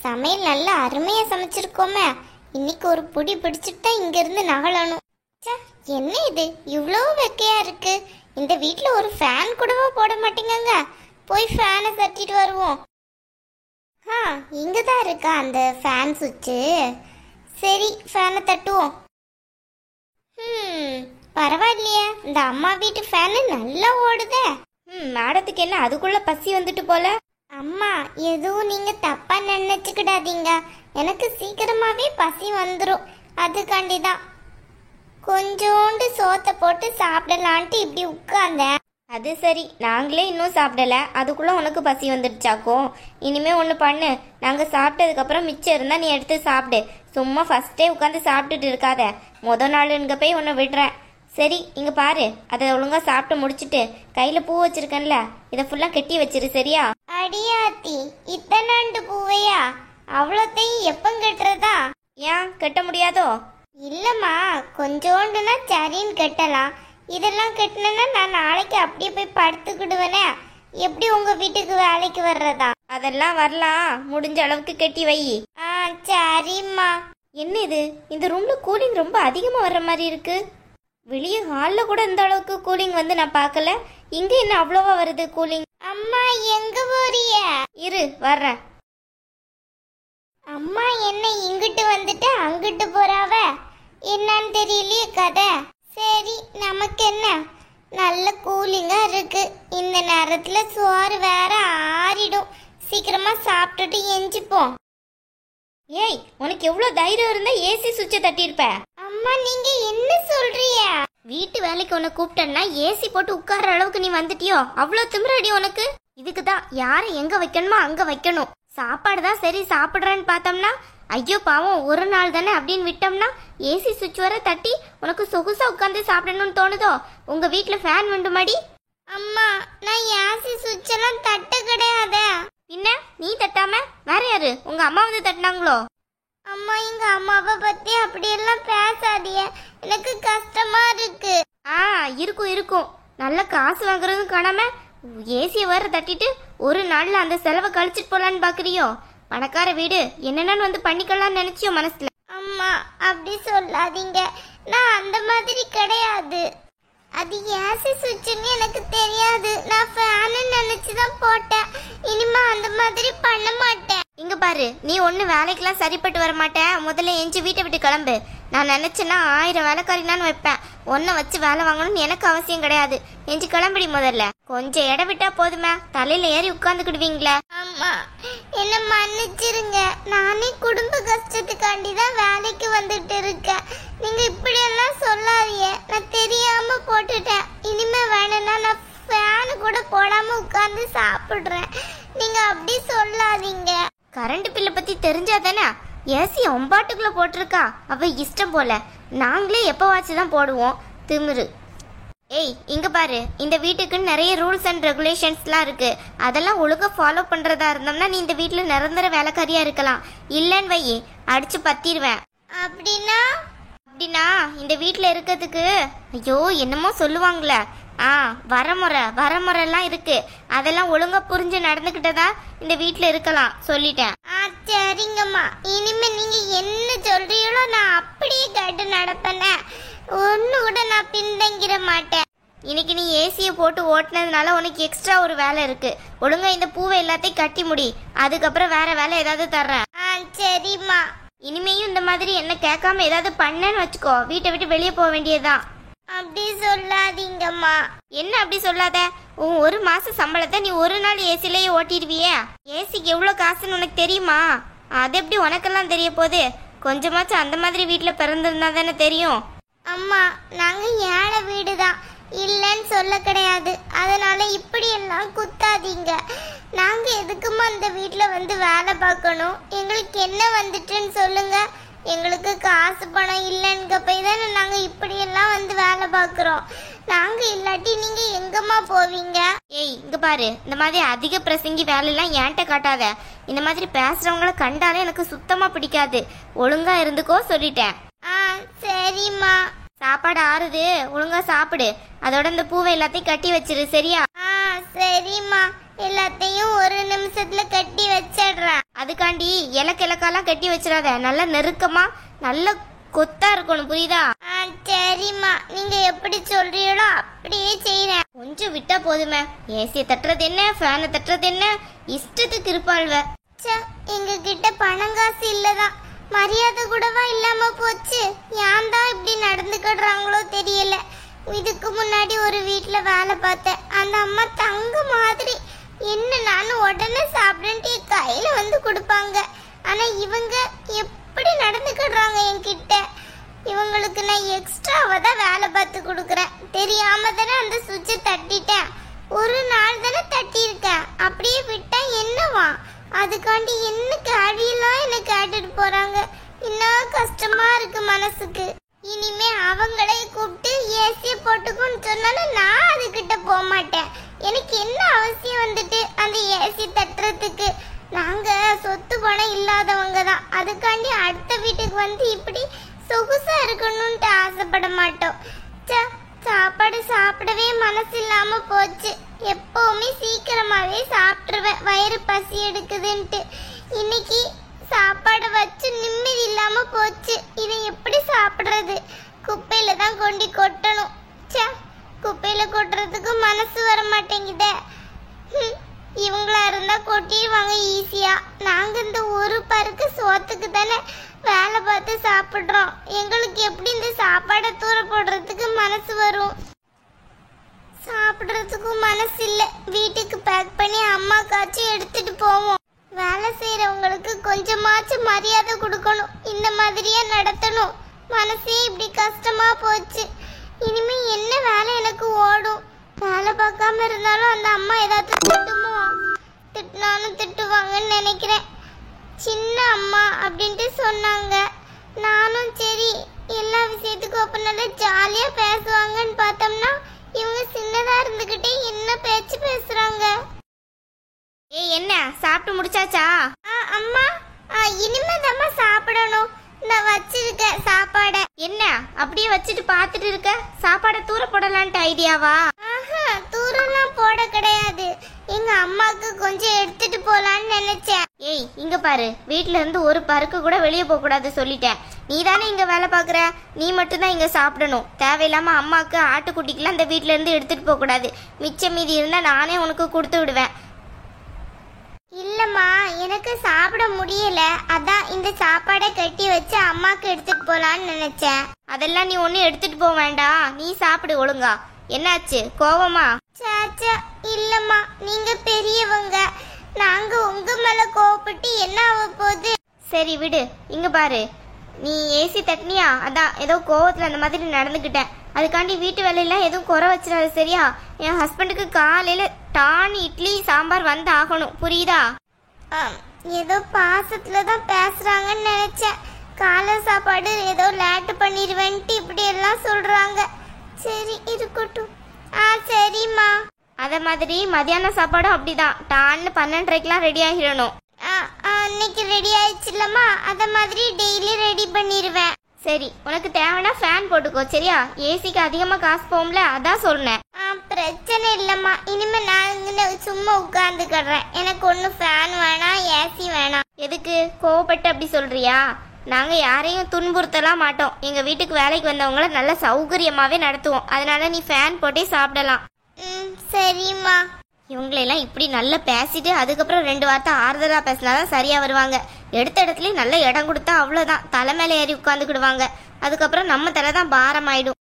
சமையல் நல்லா அருமையா சமைச்சிருக்கோமே. இன்னைக்கு ஒரு புடி பிடிச்சிட்டு தான் இங்க இருந்து நகலணும். என்ன இது இவ்வளோ வெக்கையா இருக்கு? இந்த வீட்ல ஒரு ஃபேன் கூடவா போட மாட்டேங்க. போய் ஃபேனை தட்டிட்டு வருவோம். இங்க தான் இருக்கா அந்த ஃபேன் சுவிட்சு. சரி ஃபேனை தட்டுவோம். பரவாயில்லையே, இந்த அம்மா வீட்டு ஃபேனு நல்லா ஓடுதே. மேடத்துக்கு என்ன அதுக்குள்ள பசி வந்துட்டு போல? அம்மா எதுவும் நீங்க தப்பா நினைச்சுக்கிடாதீங்க. எனக்கு சீக்கிரமாவே பசி வந்துடும். அதுக்காண்டிதான் கொஞ்சோண்டு சோத்தை போட்டு சாப்பிடலான்ட்டு இப்படி உட்கார்ந்தேன். அது சரி, நாங்களே இன்னும் சாப்பிடல, அதுக்குள்ள உனக்கு பசி வந்துடுச்சாக்கும். இனிமே ஒன்று பண்ணு, நாங்கள் சாப்பிட்டதுக்கப்புறம் மிச்சம் இருந்தால் நீ எடுத்து சாப்பிடு. சும்மா ஃபர்ஸ்டே உட்காந்து சாப்பிட்டுட்டு இருக்காத. நாள் இங்கே போய் உன்னை விடுறேன். சரி இங்கே பாரு, அதை ஒழுங்கா சாப்பிட்டு முடிச்சுட்டு கையில் பூ வச்சிருக்கேன்ல, இதை ஃபுல்லாக கெட்டி வச்சிரு. சரியா? அடியாத்தி, இத்தனாண்டு பூவையா? அவ்வளோத்தையும் எப்ப கட்டுறதா? ஏன் கட்ட முடியாதோ? இல்லம்மா, கொஞ்சோண்டுனா சரின்னு கட்டலாம். இதெல்லாம் கட்டினா நான் நாளைக்கு அப்படியே போய் படுத்துக்கிடுவேனே. எப்படி உங்க வீட்டுக்கு வேலைக்கு வர்றதா? அதெல்லாம் வரலாம், முடிஞ்ச அளவுக்கு கட்டி வை. சரிம்மா. என்ன இது, இந்த ரூம்ல கூலிங் ரொம்ப அதிகமா வர்ற மாதிரி இருக்கு. வெளியே ஹாலில் கூட இந்த அளவுக்கு கூலிங் வந்து நான் பார்க்கல. இங்க என்ன அவ்வளோவா வருது கூலிங்? அம்மா எங்க போறிய? இரு வர்றேன். அம்மா என்ன இங்கிட்டு வந்துட்டு அங்கிட்டு போறாவ? என்னன்னு தெரியலையே கதை. சரி நமக்கு என்ன, நல்ல கூலிங்கா இருக்கு. இந்த நேரத்துல சோறு வேற ஆறிடும். சீக்கிரமா சாப்பிட்டுட்டு எஞ்சிப்போம். ஏய், உனக்கு எவ்வளவு தைரியம் இருந்தா ஏசி சுவிட்சை தட்டியிருப்ப? அம்மா நீங்க என்ன சொல்றிய? வீட்டு வேலைக்கு உன்னை கூப்பிட்டேன்னா ஏசி போட்டு உட்கார்ற அளவுக்கு நீ வந்துட்டியோ? அவ்வளோ திமிரடி உனக்கு. இதுக்கு தான் யாரை எங்க வைக்கணுமோ அங்க வைக்கணும். சாப்பாடு தான் சரி சாப்பிட்றேன்னு பார்த்தோம்னா, ஐயோ பாவம் ஒரு நாள் தானே அப்படின்னு விட்டோம்னா ஏசி சுவிட்ச் வர தட்டி உனக்கு சொகுசா உட்காந்து சாப்பிடணும்னு தோணுதோ? உங்க வீட்டுல ஃபேன் வேண்டுமாடி? அம்மா நான் ஏசி சுவிட்ச் எல்லாம் தட்ட கிடையாது. பின்ன நீ தட்டாம வேற யாரு? உங்க அம்மா வந்து தட்டினாங்களோ? அம்மா எங்க அம்மாவை பத்தி அப்படியெல்லாம் பேசாதீங்க, எனக்கு கஷ்டமா இருக்கு. இருக்கும் இருக்கும். நல்ல காசு வாங்குறதும் காணாம ஏசியை வர தட்டிட்டு ஒரு நாள்ல அந்த செலவை கழிச்சிட்டு போலான்னு பாக்குறியோ? பணக்கார வீடு, என்னென்னு வந்து பண்ணிக்கலாம்னு நினைச்சியோ மனசுல? அம்மா அப்படி சொல்லாதீங்க, நான் அந்த மாதிரி கிடையாது. அது ஏசி சுவிட்சுன்னு எனக்கு தெரியாது. நான் ஃபேன் நினைச்சுதான் போட்டேன். இனிமே அந்த மாதிரி பண்ண மாட்டேன். இங்க பாரு, நீ ஒண்ணு வேலைக்கெல்லாம் சரிப்பட்டு வர மாட்டேன். முதல்ல எஞ்சி வீட்டை விட்டு கிளம்பு. நான் நினைச்சேன்னா 1000 வேலைக்காரினான்னு வைப்பேன். ஒன்ன வச்சு வேலை வாங்கணும்னு எனக்கு அவசியம் கிடையாது. எஞ்சி கிளம்படி. முதல்ல கொஞ்சம் இடம் விட்டா போதுமே, தலையில ஏறி உட்கார்ந்துக்கிடுவீங்களா? அம்மா என்ன மன்னிச்சிருங்க. நானே குடும்ப கஷ்டத்துக்காண்டி தான் வேலைக்கு வந்துட்டு இருக்கேன். நீங்க இப்படி எல்லாம் சொல்லாதீங்க. நான் தெரியாம போட்டுட்டேன். இனிமே வேணும்னா நான் ஃபேன் கூட போடாம உட்கார்ந்து சாப்பிடுறேன். நீங்க அப்படி சொல்லாதீங்க. கரண்ட் பில்லை பத்தி தெரிஞ்சாதானே ஏசி ஒம்பாட்டுக்குள்ள போட்டிருக்கா அவ இஷ்டம் போல. நாங்களே எப்பவாச்சும் தான் போடுவோம். திமிரு. ஏய் இங்க பாரு, இந்த வீட்டுக்குன்னு நிறைய ரூல்ஸ் அண்ட் ரெகுலேஷன்ஸ்லாம் இருக்கு. அதெல்லாம் ஒழுங்கா ஃபாலோ பண்றதா இருந்தோம்னா நீ இந்த வீட்டுல நிரந்தர வேலைக்காரியா இருக்கலாம். இல்லன்னு வை, அடிச்சு பத்திடுவேன். அப்படின்னா இந்த வீட்டுல இருக்கிறதுக்கு ஐயோ என்னமோ சொல்லுவாங்களே, வரமுறைலாம் இருக்கு. அதெல்லாம் ஒழுங்கா புரிஞ்சு நடந்துகிட்டதா இந்த வீட்டுல இருக்கலாம் சொல்லிட்டேன். சரிங்கம்மா, இனிமே நீங்க என்ன சொல்றீங்களோ நான் அப்படியே கேட்டு நடப்பேன். ஒண்ணு கூட நான் பின்தங்கிட மாட்டேன். இன்னைக்கு நீ ஏசியை போட்டு ஓட்டுனதுனால உனக்கு எக்ஸ்ட்ரா ஒரு வேலை இருக்கு. ஒழுங்கா இந்த பூவை எல்லாத்தையும் கட்டி முடி. அதுக்கப்புறம் வேற வேலை ஏதாவது தர்றேன். சரிம்மா. இனிமேயும் இந்த மாதிரி என்ன கேட்காம ஏதாவது பண்ணேன்னு வச்சுக்கோ, வீட்டை விட்டு வெளியே போக வேண்டியதுதான். அப்படி சொல்லாதீங்கம்மா. என்ன அப்படி சொல்லாத? உன் ஒரு மாச சம்பளத்தை நீ ஒரு நாள் ஏசிலேயே ஓட்டிடுவியே. ஏசிக்கு எவ்வளவு காசுன்னு உனக்கு தெரியுமா? அது எப்படி உனக்கெல்லாம் தெரிய போகுது? கொஞ்சமாச்சும் அந்த மாதிரி வீட்டுல பிறந்திருந்தா தானே தெரியும். அம்மா நாங்க ஏழை வீடுதான், இல்லைன்னு சொல்ல கிடையாது. அதனால இப்படி எல்லாம் குத்தாதீங்க. நாங்க எதுக்குமா அந்த வீட்டுல வந்து வேலை பார்க்கணும்? எங்களுக்கு என்ன வந்துட்டுன்னு சொல்லுங்க. எங்களுக்கு காசு பணம் இல்லைன்னு போய் தானே நாங்க இப்படி எல்லாம் வந்து வேலை பார்க்குறோம். நாங்க இல்லாட்டி நீங்க எங்கம்மா போவீங்க? ஏய் இங்க பாரு, இந்த மாதிரி அதிக பிரசங்கி வேலையெல்லாம் ஏன்ட்ட காட்டாத. இந்த மாதிரி பேசுறவங்கள கண்டாலே எனக்கு சுத்தமா பிடிக்காது. ஒழுங்கா இருந்துக்கோ சொல்லிட்டேன். சரிம்மா. சாப்பாடு ஆறுது, ஒழுங்கா சாப்பிடு. அதோட இந்த பூவை எல்லாத்தையும் கட்டி வச்சிரு. சரியா? சரிம்மா, எல்லாத்தையும் ஒரு நிமிஷத்துல கட்டி வச்சிடுறேன். அதுக்காண்டி இலக்கெல்லாம் கட்டி வச்சிடாத, நல்லா நெருக்கமா நல்ல கொத்தா இருக்கணும், புரியுதா? சரிம்மா, நீங்க எப்படி சொல்றீங்களோ அப்படியே செய்யறேன். கொஞ்சம் விட்டா போதுமே. ஏசியை தட்டுறது என்ன, ஃபேனை தட்டுறது என்ன, இஷ்டத்துக்கு இருப்பாள்வ. எங்க கிட்ட பணம் காசு இல்லதான், மரியாதை கூடவா இல்லாம போச்சு. ஏன் தான் இப்படி நடந்துக்கிடுறாங்களோ தெரியல. இதுக்கு முன்னாடி ஒரு வீட்டுல வேலை பார்த்தேன். அந்த அம்மா தங்க மாதிரி என்ன நானும் உடனே சாப்பிடுன்ட்டு கையில வந்து கொடுப்பாங்க. ஆனா இவங்க எப்படி நடந்துக்கிடுறாங்க என்கிட்ட. இவங்களுக்கு நான் எக்ஸ்ட்ராவா தான் வேலை பார்த்து கொடுக்குறேன். தெரியாம தானே அந்த சுவிட்சை தட்டிட்டேன். ஒரு நாள் தானே தட்டியிருக்கேன். அப்படியே விட்டா என்னவா? அதுக்காண்டி என்ன கேள்வியெல்லாம் என்ன கேட்டுட்டு போறாங்க. இன்னும் கஷ்டமா இருக்கு மனசுக்கு. இனிமே அவங்களே கூப்பிட்டு ஏசியை போட்டுக்குன்னு சொன்னாலும் நான் அதுகிட்ட போக மாட்டேன். எனக்கு என்ன அவசியம் வந்துட்டு அந்த ஏசி தட்டுறதுக்கு? நாங்க சொத்து பணம் இல்லாதவங்க தான். அதுக்காண்டி அடுத்த வீட்டுக்கு வந்து இப்படி சொகுசா இருக்கணும்ட்டு ஆசைப்பட மாட்டோம். சாப்பாடு சாப்பிடவே மனசு இல்லாம போச்சு. எப்பவுமே சீக்கிரமாவே சாப்பிட்டுருவேன், வயிறு பசி எடுக்குதுன்ட்டு. இன்னைக்கு சாப்பாடு வச்சு நிம்மதி இல்லாம போச்சு. இதை எப்படி சாப்பிடுறது? குப்பையில தான் கொண்டு கொட்டணும். குப்பையில கொட்டுறதுக்கு மனசு வர மாட்டேங்குதே. இவங்களா இருந்தா கொட்டிடுவாங்க ஈஸியா. நாங்க இந்த ஒரு பருக்கு சோத்துக்கு தானே வேலை பார்த்து சாப்பிடுறோம். எங்களுக்கு எப்படி இந்த சாப்பாடை தூர போடுறதுக்கு மனசு வரும்? சாப்பிடுறதுக்கும் மனசு இல்லை. வீட்டுக்கு பேக் பண்ணி அம்மாக்காச்சும் எடுத்துட்டு போவோம். வேலை செய்யறவங்களுக்கு கொஞ்சமாச்சும் மரியாதை கொடுக்கணும். இந்த மாதிரியே நடத்தணும். மனசே இப்படி கஷ்டமா போச்சு. இனிமே என்ன வேலை எனக்கு ஓடும்? வேலை பார்க்காம இருந்தாலும் அந்த அம்மா ஏதாவது திட்டுமோ? திட்டினாலும் திட்டுவாங்கன்னு நினைக்கிறேன். சின்ன அம்மா அப்படின்ட்டு சொன்னாங்க. நானும் சரி எல்லா விஷயத்துக்கும் அப்ப நல்லா ஜாலியா பேசுவாங்கன்னு பார்த்தோம்னா இவங்க சின்னதா இருந்துகிட்டே என்ன பேச்சு பேசுறாங்க. என்ன சாப்பிட்டு முடிச்சாச்சா? அம்மா, இனிமேதாம்மா சாப்பிடணும். நான் வச்சிருக்கேன் சாப்பாட. என்ன அப்படியே வச்சுட்டு பார்த்துட்டு இருக்க? சாப்பாடை தூர போடலான்ட்டு ஐடியாவா? தூரம்லாம் போட கிடையாது. எங்க அம்மாக்கு கொஞ்சம் எடுத்துட்டு போலான்னு நினைச்சேன். ஏய் இங்க பாரு, வீட்ல இருந்து ஒரு பருக்கு கூட வெளியே போக கூடாது சொல்லிட்டேன். நீ தானே இங்க வேலை பாக்குற, நீ மட்டும்தான் இங்க சாப்பிடணும். தேவையில்லாம அம்மாக்கு ஆட்டுக்குட்டிக்கெல்லாம் இந்த வீட்ல இருந்து எடுத்துட்டு போக கூடாது. மிச்சம் மீதி இருந்தா நானே உனக்கு கொடுத்து விடுவேன். இல்லம்மா, எனக்கு சாப்பிட முடியல. அதான் இந்த சாப்பாடை கட்டி வச்சு அம்மாக்கு எடுத்துட்டு போலான்னு நினைச்சேன். அதெல்லாம் நீ ஒன்னும் எடுத்துட்டு போக வேண்டாம், நீ சாப்பிடு ஒழுங்கா. என்னாச்சு, கோவமா? சாச்சா இல்லம்மா, நீங்க பெரியவங்க. நாங்க உங்க மேல கோவப்பட்டு என்ன ஆக போகுது? சரி விடு. இங்க பாரு, நீ ஏசி தட்டினியா? அதான் ஏதோ கோவத்துல அந்த மாதிரி நடந்துக்கிட்டேன். அதுக்காண்டி வீட்டு வேலையெல்லாம் எதுவும் குறை வச்சிடாது சரியா? என் ஹஸ்பண்டுக்கு காலையில டான் இட்லி சாம்பார் வந்து ஆகணும், புரியுதா? ஏதோ பாசத்துல தான் பேசுறாங்கன்னு நினைச்சேன். காலை சாப்பாடு ஏதோ லேட் பண்ணிடுவேன்ட்டு இப்படி எல்லாம் சொல்றாங்க. சரி இருக்கட்டும். சரிம்மா. அத மாதிரி மதியான சாப்பாடும் அப்படிதான், டான்னு 12:30க்கெல்லாம் ரெடி ஆகிடணும். அன்னைக்கு ரெடி ஆயிடுச்சுல்லம்மா, அத மாதிரி டெய்லி ரெடி பண்ணிடுவேன். சரி, உனக்கு தேவைன்னா ஃபேன் போட்டுக்கோ சரியா? ஏசிக்கு அதிகமா காசு போகும்ல, அதான் சொன்னேன். பிரச்சனை இல்லம்மா. இனிமே நான் சும்மா உட்கார்ந்துக்கிறேன். எனக்கு ஒன்னும் ஃபேன் வேணாம், ஏசி வேணாம். எதுக்கு கோவப்பட்டு அப்படி சொல்றியா? நாங்க யாரையும் துன்புறுத்தலாம் மாட்டோம். எங்க வீட்டுக்கு வேலைக்கு வந்தவங்கள நல்ல சௌகரியமாவே நடத்துவோம். அதனால நீ ஃபேன் போட்டே சாப்பிடலாம். சரிம்மா. இவங்களெல்லாம் இப்படி நல்லா பேசிட்டு அதுக்கப்புறம் 2 வார்த்தை ஆறுதலா பேசினாதான் சரியா வருவாங்க. எடுத்த இடத்துலயும் நல்ல இடம் கொடுத்தா அவ்வளவுதான், தலை மேல ஏறி உட்காந்துக்கிடுவாங்க. அதுக்கப்புறம் நம்ம தலை தான் பாரம் ஆயிடும்.